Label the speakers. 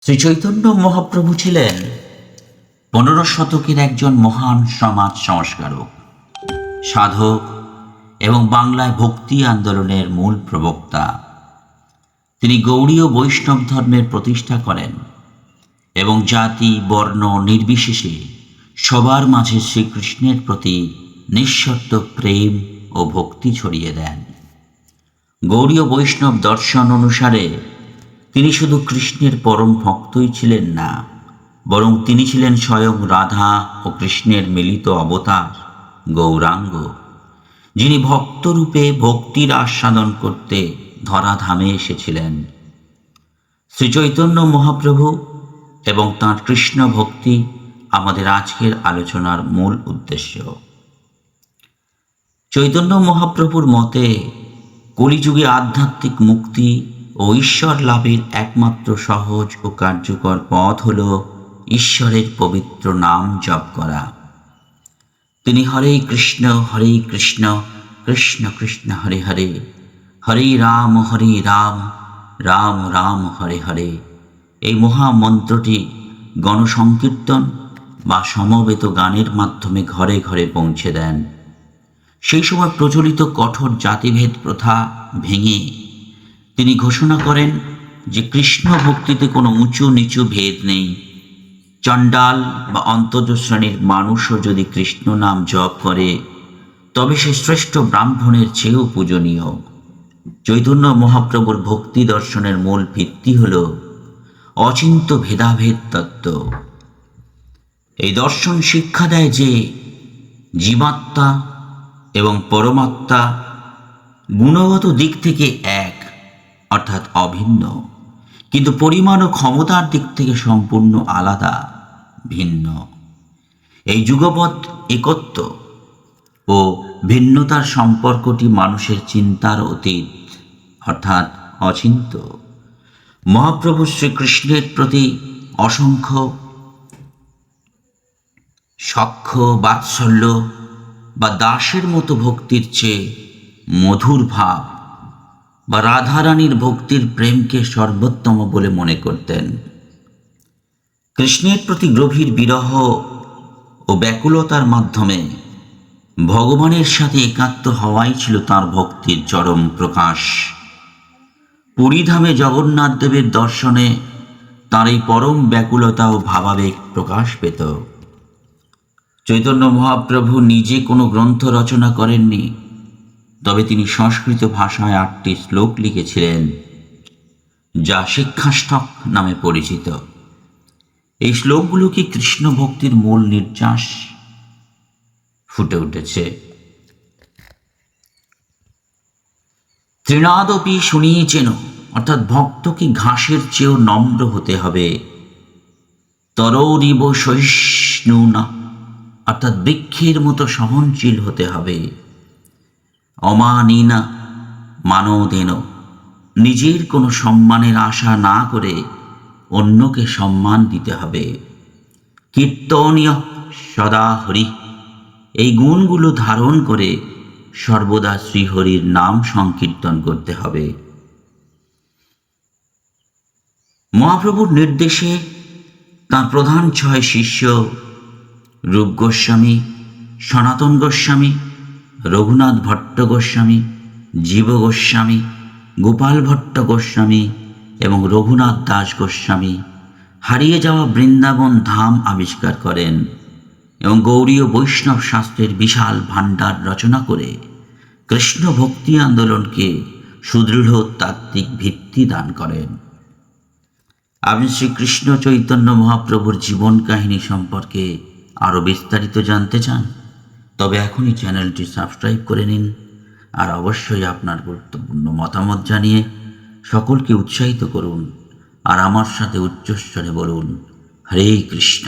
Speaker 1: শ্রী চৈতন্য মহাপ্রভু ছিলেন 15 শতকের একজন মহান সমাজ সংস্কারক, সাধক এবং বাংলায় ভক্তি আন্দোলনের মূল প্রবক্তা। তিনি গৌড়ীয় বৈষ্ণব ধর্মের প্রতিষ্ঠা করেন এবং জাতি বর্ণ নির্বিশেষে সবার মাঝে শ্রীকৃষ্ণের প্রতি নিঃশর্ত প্রেম ও ভক্তি ছড়িয়ে দেন। গৌড়ীয় বৈষ্ণব দর্শন অনুসারে তিনি শুধু কৃষ্ণের পরম ভক্তই ছিলেন না, বরং তিনি ছিলেন স্বয়ং রাধা ও কৃষ্ণের মিলিত অবতার গৌরাঙ্গ, যিনি ভক্তরূপে ভক্তির আস্বাদন করতে ধরাধামে এসেছিলেন। শ্রীচৈতন্য মহাপ্রভু এবং তাঁর কৃষ্ণ ভক্তি আমাদের আজকের আলোচনার মূল উদ্দেশ্য। চৈতন্য মহাপ্রভুর মতে কলিযুগে আধ্যাত্মিক মুক্তি ও ঈশ্বর লাভের একমাত্র সহজ ও কার্যকর পথ হল ঈশ্বরের পবিত্র নাম জপ করা। তিনি হরে কৃষ্ণ কৃষ্ণ কৃষ্ণ হরে হরে, হরে রাম রাম রাম হরে হরে এই মহামন্ত্রটি গণসংকীর্তন বা সমবেত গানের মাধ্যমে ঘরে ঘরে পৌঁছে দেন। সেই সময় প্রচলিত কঠোর জাতিভেদ প্রথা ভেঙে তিনি ঘোষণা করেন যে কৃষ্ণ ভক্তিতে কোনো উঁচু নিচু ভেদ নেই। চণ্ডাল বা অন্তজ শ্রেণীর মানুষও যদি কৃষ্ণ নাম জপ করে তবে সে শ্রেষ্ঠ ব্রাহ্মণের চেয়েও পূজনীয়। চৈতন্য মহাপ্রভুর ভক্তি দর্শনের মূল ভিত্তি হল অচিন্ত ভেদাভেদ তত্ত্ব। এই দর্শন শিক্ষা দেয় যে জীবাত্মা এবং পরমাত্মা গুণগত দিক থেকে এক, অর্থাৎ অভিন্ন, কিন্তু পরিমাণ ও ক্ষমতার দিক থেকে সম্পূর্ণ আলাদা, ভিন্ন। এই যুগপৎ একত্ব ও ভিন্নতার সম্পর্কটি মানুষের চিন্তার অতীত, অর্থাৎ অচিন্ত। মহাপ্রভু শ্রীকৃষ্ণের প্রতি অসংখ্য সখ্য বাৎসল্য বা দাসের মতো ভক্তির চেয়ে মধুর ভাব বা রাধারানীর ভক্তির প্রেমকে সর্বোত্তম বলে মনে করতেন। কৃষ্ণের প্রতি গভীর বিরহ ও ব্যাকুলতার মাধ্যমে ভগবানের সাথে একাত্ম হওয়াই ছিল তাঁর ভক্তির চরম প্রকাশ। পুরীধামে জগন্নাথ দেবের দর্শনে তাঁর এই পরম ব্যাকুলতা ও ভাবাবেগ প্রকাশ পেত। চৈতন্য মহাপ্রভু নিজে কোনো গ্রন্থ রচনা করেননি, তবে তিনি সংস্কৃত ভাষায় 8টি শ্লোক লিখেছিলেন, যা শিক্ষাষ্টক নামে পরিচিত। এই শ্লোকগুলো কি কৃষ্ণ ভক্তির মূল নির্যাস ফুটে উঠেছে। তৃণাদপি শুনিয়েছেন, অর্থাৎ ভক্তকে ঘাসের চেয়েও নম্র হতে হবে। তরৌরিব সহিষ্ণুনা, অর্থাৎ বৃক্ষের মতো সহনশীল হতে হবে। অমানিনা মানদেন, নিজের কোনো সম্মানের আশা না করে অন্যকে সম্মান দিতে হবে। কীর্তনীয় সদা হরি, এই গুণগুলো ধারণ করে সর্বদা শ্রীহরির নাম সংকীর্তন করতে হবে। মহাপ্রভুর নির্দেশে তাঁর প্রধান 6 শিষ্য রূপ গোস্বামী, সনাতন গোস্বামী, রঘুনাথ ভট্ট গোস্বামী, জীব গোস্বামী, গোপাল ভট্ট গোস্বামী এবং রঘুনাথ দাস গোস্বামী হারিয়ে যাওয়া বৃন্দাবন ধাম আবিষ্কার করেন এবং গৌড়ীয় বৈষ্ণব শাস্ত্রের বিশাল ভাণ্ডার রচনা করে কৃষ্ণ ভক্তি আন্দোলনকে সুদৃঢ় তাত্ত্বিক ভিত্তি দান করেন। আপনি শ্রীকৃষ্ণ চৈতন্য মহাপ্রভুর জীবন কাহিনী সম্পর্কে আরও বিস্তারিত জানতে চান? তবে এখনই চ্যানেলটি সাবস্ক্রাইব করে নিন, আর অবশ্যই আপনার গুরুত্বপূর্ণ মতামত জানিয়ে সকলকে উৎসাহিত করুন, আর আমার সাথে উচ্চস্বরে বলুন, হরে কৃষ্ণ।